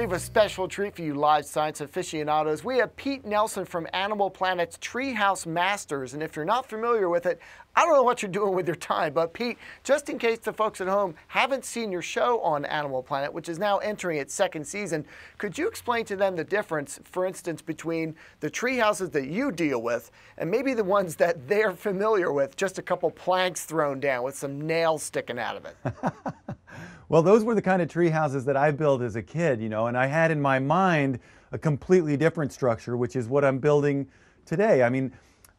we have a special treat for you live science aficionados. We have Pete Nelson from Animal Planet's Treehouse Masters, and if you're not familiar with it, I don't know what you're doing with your time, but Pete, just in case the folks at home haven't seen your show on Animal Planet, which is now entering its second season, could you explain to them the difference, for instance, between the tree houses that you deal with and maybe the ones that they're familiar with, just a couple planks thrown down with some nails sticking out of it? Well, those were the kind of tree houses that I built as a kid, and I had in my mind a completely different structure, which is what I'm building today. I mean,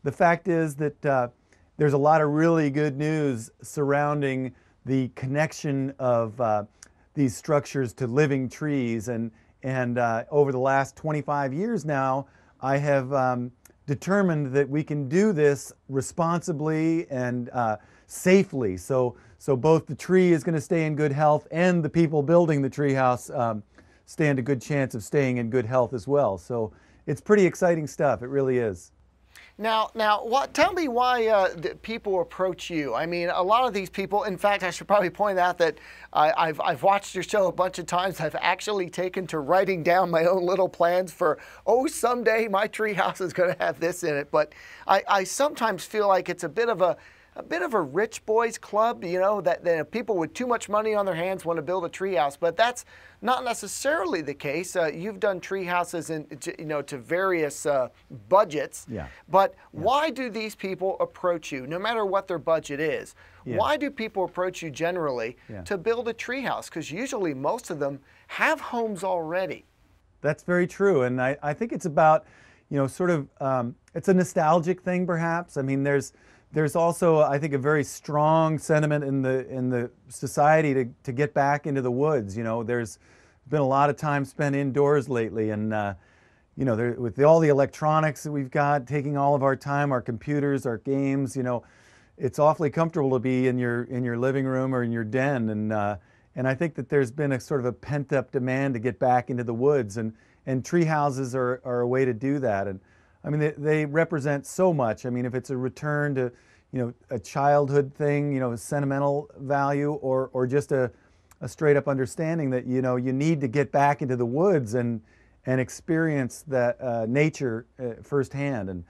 the fact is that there's a lot of really good news surrounding the connection of these structures to living trees, and over the last 25 years now, I have determined that we can do this responsibly and safely. So both the tree is going to stay in good health, and the people building the treehouse stand a good chance of staying in good health as well. So it's pretty exciting stuff. It really is. Now, tell me why people approach you. I mean, a lot of these people, in fact, I should probably point out that I've watched your show a bunch of times. I've actually taken to writing down my own little plans for, oh, someday my treehouse is going to have this in it. But I sometimes feel like it's a bit of a rich boys club, that people with too much money on their hands want to build a treehouse, but that's not necessarily the case. You've done treehouses to various budgets. Yeah. But why do these people approach you, no matter what their budget is? Yeah. Why do people approach you generally to build a treehouse? Because usually most of them have homes already. That's very true, and I think it's about, sort of, it's a nostalgic thing perhaps. I mean, there's also, I think, a very strong sentiment in the society to get back into the woods. There's been a lot of time spent indoors lately, and with all the electronics that we've got taking all of our time, our computers, our games, it's awfully comfortable to be in your living room or in your den, and I think that there's been a sort of a pent-up demand to get back into the woods, and tree houses are a way to do that. And I mean, they represent so much. I mean, if it's a return to, a childhood thing, a sentimental value, or just a straight up understanding that, you need to get back into the woods and experience that nature firsthand. And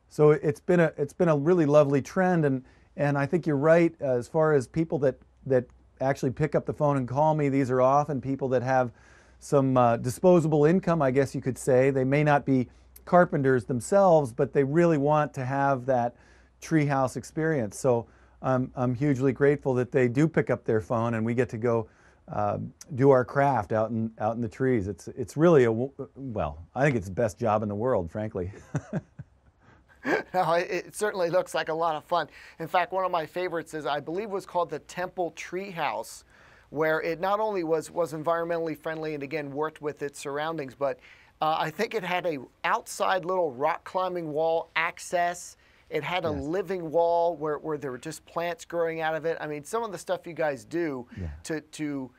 so it's been a really lovely trend. And I think you're right, as far as people that actually pick up the phone and call me. These are often people that have some disposable income, I guess you could say. They may not be carpenters themselves, but they really want to have that treehouse experience. So I'm hugely grateful that they do pick up their phone and we get to go do our craft out in the trees. It's really well, I think it's the best job in the world, frankly. No, it certainly looks like a lot of fun. In fact, one of my favorites is, I believe, was called the Temple Treehouse, where it not only was environmentally friendly and again worked with its surroundings, but I think it had a outside little rock climbing wall access. It had a living wall where there were just plants growing out of it. I mean, some of the stuff you guys do to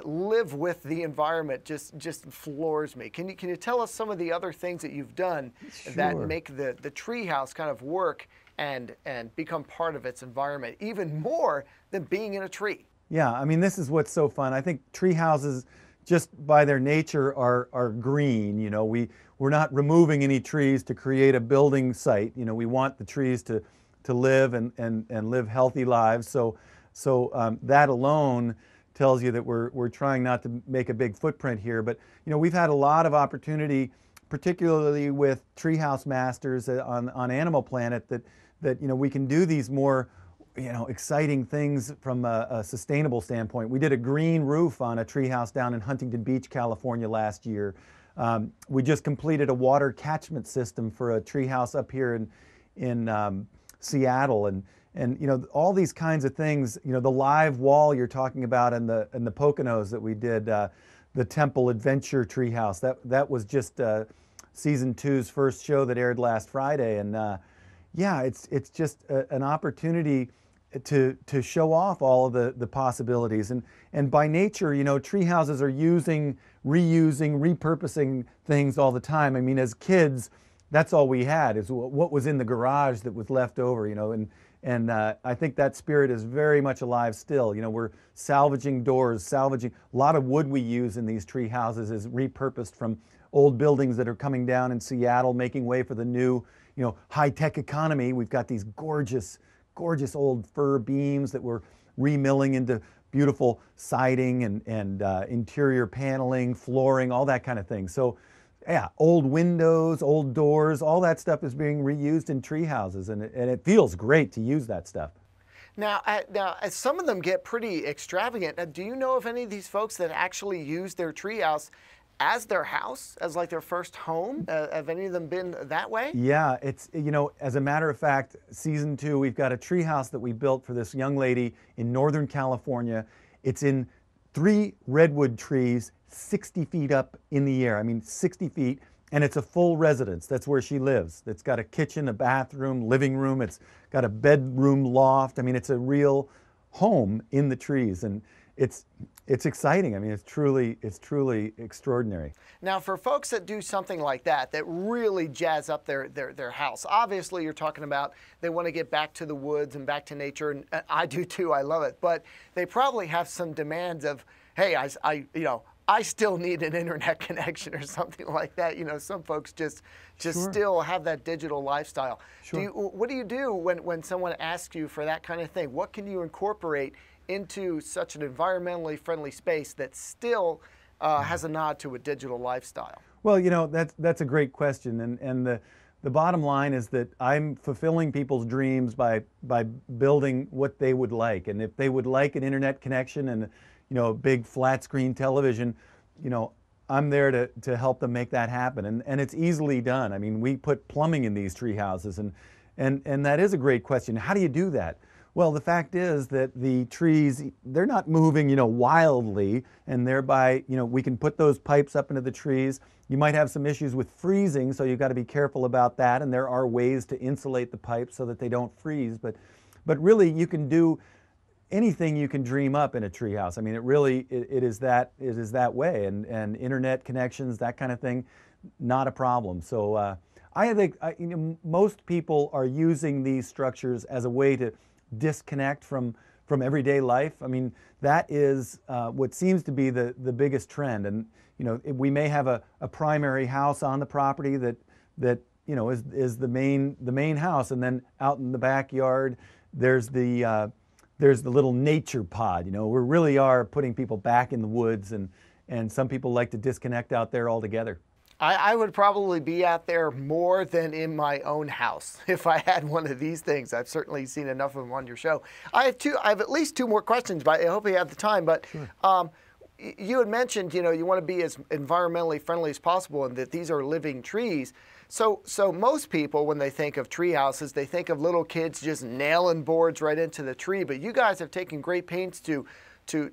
live with the environment just floors me. Can you tell us some of the other things that you've done that make the treehouse kind of work and become part of its environment even more than being in a tree? Yeah, I mean, this is what's so fun. I think tree houses, just by their nature, are green. We're not removing any trees to create a building site. We want the trees to live and live healthy lives. So that alone tells you that we're trying not to make a big footprint here. But we've had a lot of opportunity, particularly with Treehouse Masters on Animal Planet, that we can do these more exciting things from a sustainable standpoint. We did a green roof on a treehouse down in Huntington Beach, California last year. We just completed a water catchment system for a treehouse up here in Seattle, and all these kinds of things. The live wall you're talking about in the Poconos that we did, the Temple Adventure Treehouse. That was just season 2's first show that aired last Friday, and yeah, it's just an opportunity to show off all of the possibilities. And by nature, tree houses are reusing, repurposing things all the time. I mean, as kids, that's all we had, is what was in the garage that was left over, And I think that spirit is very much alive still. You know, we're salvaging doors, salvaging a lot of wood we use in these tree houses is repurposed from old buildings that are coming down in Seattle, making way for the new, you know, high-tech economy. We've got these gorgeous, gorgeous old fir beams that we're remilling into beautiful siding and interior paneling, flooring, all that kind of thing. So yeah, old windows, old doors, all that stuff is being reused in tree houses, and it feels great to use that stuff. Now, some of them get pretty extravagant. Do you know of any of these folks that actually use their treehouse as their house, as like their first home? Have any of them been that way? Yeah, it's, you know, as a matter of fact, season 2, we've got a treehouse that we built for this young lady in Northern California. It's in 3 redwood trees, 60 feet up in the air. I mean, 60 feet, and it's a full residence. That's where she lives. It's got a kitchen, a bathroom, living room. It's got a bedroom loft. I mean, it's a real home in the trees, and it's exciting. I mean, it's truly extraordinary. Now, for folks that do something like that, that really jazz up their house, obviously you're talking about they want to get back to the woods and back to nature, and I do too, I love it, but they probably have some demands of, hey, I still need an internet connection or something like that. You know, some folks just Sure. still have that digital lifestyle. Sure. What do you do when someone asks you for that kind of thing? What can you incorporate into such an environmentally friendly space that still has a nod to a digital lifestyle? Well, you know, that's a great question, and the bottom line is that I'm fulfilling people's dreams by building what they would like, and if they would like an internet connection and, you know, a big flat screen television, you know, I'm there to help them make that happen, and it's easily done. I mean, we put plumbing in these tree houses, and that is a great question. How do you do that? Well, the fact is that the trees, they're not moving, you know, wildly, and thereby, you know, we can put those pipes up into the trees. You might have some issues with freezing, so you've got to be careful about that, and there are ways to insulate the pipes so that they don't freeze, but really you can do anything you can dream up in a treehouse. I mean, it is that way, and internet connections, that kind of thing, not a problem. So I think you know, most people are using these structures as a way to disconnect from everyday life. I mean, that is what seems to be the biggest trend. And you know, we may have a primary house on the property that you know is the main house, and then out in the backyard there's the little nature pod. You know, we really are putting people back in the woods, and some people like to disconnect out there altogether. I would probably be out there more than in my own house if I had one of these things. I've certainly seen enough of them on your show. I have at least 2 more questions, but I hope you have the time. But sure. You had mentioned, you know, you want to be as environmentally friendly as possible, and that these are living trees. So most people, when they think of tree houses, they think of little kids just nailing boards right into the tree. But you guys have taken great pains to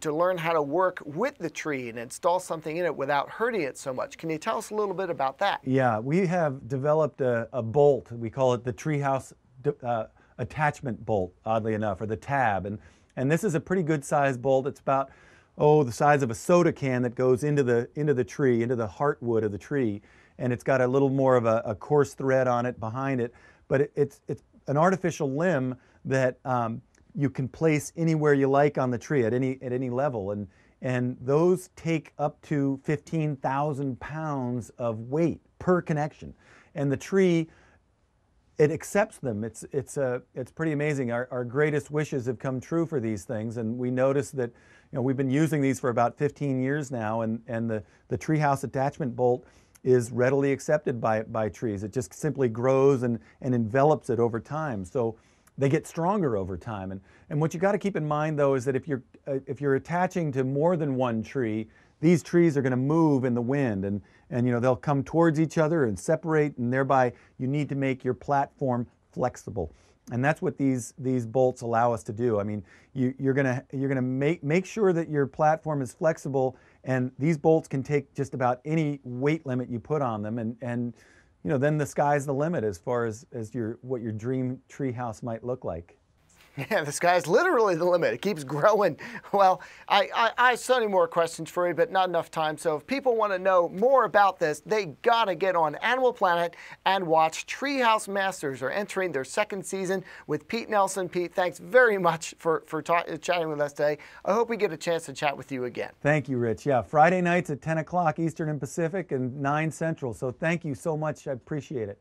learn how to work with the tree and install something in it without hurting it so much. Can you tell us a little bit about that? Yeah, we have developed a bolt. We call it the Treehouse attachment bolt, oddly enough, or the tab. And this is a pretty good sized bolt. It's about, the size of a soda can that goes into the tree, into the heartwood of the tree. And it's got a little more of a coarse thread on it behind it. But it's an artificial limb that you can place anywhere you like on the tree at any level, and those take up to 15,000 pounds of weight per connection, and the tree, it accepts them. It's pretty amazing. Our greatest wishes have come true for these things, and we noticed that, you know, we've been using these for about 15 years now, and the Treehouse attachment bolt is readily accepted by trees. It just simply grows and envelops it over time. So they get stronger over time. And what you got to keep in mind, though, is that if you're attaching to more than one tree, these trees are going to move in the wind, and you know, they'll come towards each other and separate, and thereby you need to make your platform flexible. And that's what these bolts allow us to do. I mean, you're gonna make sure that your platform is flexible, and these bolts can take just about any weight limit you put on them, and you know, then the sky's the limit as far as what your dream tree house might look like. Yeah, the sky's literally the limit. It keeps growing. Well, I have so many more questions for you, but not enough time. So if people want to know more about this, they got to get on Animal Planet and watch Treehouse Masters. Are entering their second season with Pete Nelson. Pete, thanks very much for chatting with us today. I hope we get a chance to chat with you again. Thank you, Rich. Yeah, Friday nights at 10 o'clock Eastern and Pacific and 9 Central. So thank you so much. I appreciate it.